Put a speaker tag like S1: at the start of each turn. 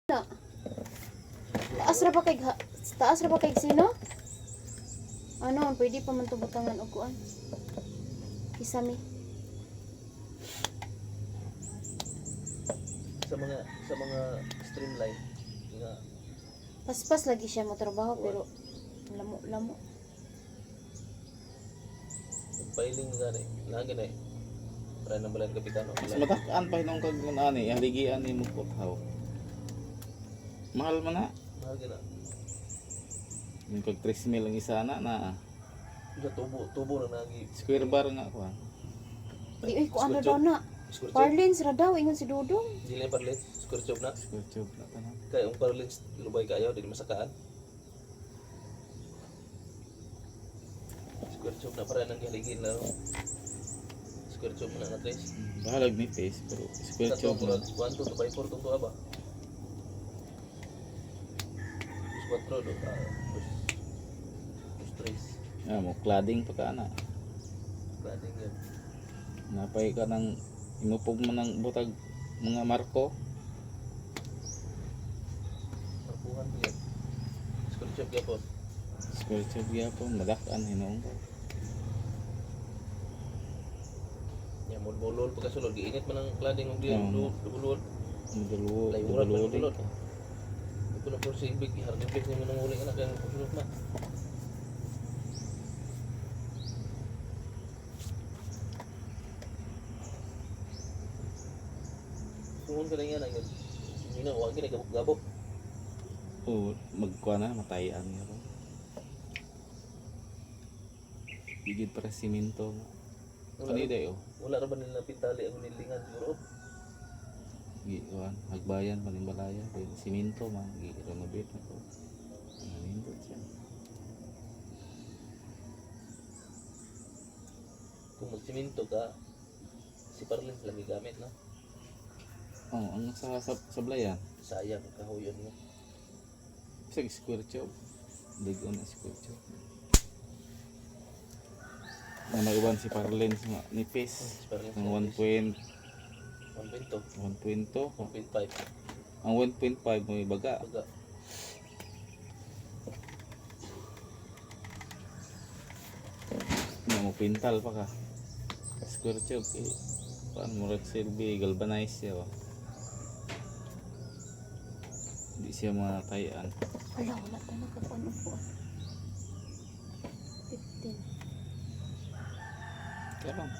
S1: Na. Taas ra ba kay sino? Ano, pwede pa man tubutangan og kuan. Kisame.
S2: Sa mga streamline nga
S1: Paspas lagi siya mo trabaho pero lamo.
S2: pagpailing gani lagi na para nang balan kapitano.
S3: Mas matakaan pa hinong kag ani, haligian ni mo puthaw. Mahal man na.
S2: Mahal gina.
S3: Yung kag 3,000 ang isa na.
S2: Sa tubo na nagi
S3: Square bar nga ko.
S1: Di ay kuan ra daw na. Parlins ra daw ingon si Dudong.
S2: Dili na parlin, square job na.
S3: Square tube na tanan.
S2: Kaya ang parlin lubay kayo dili masakaan. Square job na para nang gihaligin na. Square job na na tres.
S3: Bahalag ni face pero square
S2: Sa
S3: tube na.
S2: 1 to 4 tong tuwa ba? 4 do ta. 3.
S3: Ah, mo cladding pa ka na.
S2: Cladding yan.
S3: Napay ka ng imupog mo ng butag mga marko.
S2: Marpuhan yan. Square job yapon.
S3: Square tube gyapon madakan hinong.
S2: Ya mulbulol pagkasulod giinit man ang cladding og diyan dulul.
S3: Muduluwo,
S2: Lay urat man
S3: duluwo.
S2: dulul. Ito na po si Big ihardipik ni manang uling anak yang pusulot man. Tungon ka na yan ang hindi na huwag na gabok-gabok.
S3: Oo, magkuha na, matayan niya ron. Bigid para siminto. Kanida yun.
S2: Wala ra ba nila pitali ang nilingan siguro?
S3: Giwan, hagbayan, panimbalaya. Siminto man, gi-renovate na ko. Nanindot siya.
S2: Kung magsiminto ka, si Parlins lagi gamit na.
S3: Oo, ang sa sablayan.
S2: Sayang kahuyon mo.
S3: Sa square tube. Digon na square tube. Ang naiwan si Parlens nga nipis.
S2: Si Parlins
S3: Ang
S2: 1.2,
S3: 1.2.
S2: 1.5.
S3: Ang 1.5 mo ibaga.
S2: Baga.
S3: Nga mo pintal pa ka. Square tube. Paano mo silbi galvanize siya ba? Hindi siya matayaan.
S1: Ala, wala ta nakakuan og kuan. 15.
S3: Kaya lang.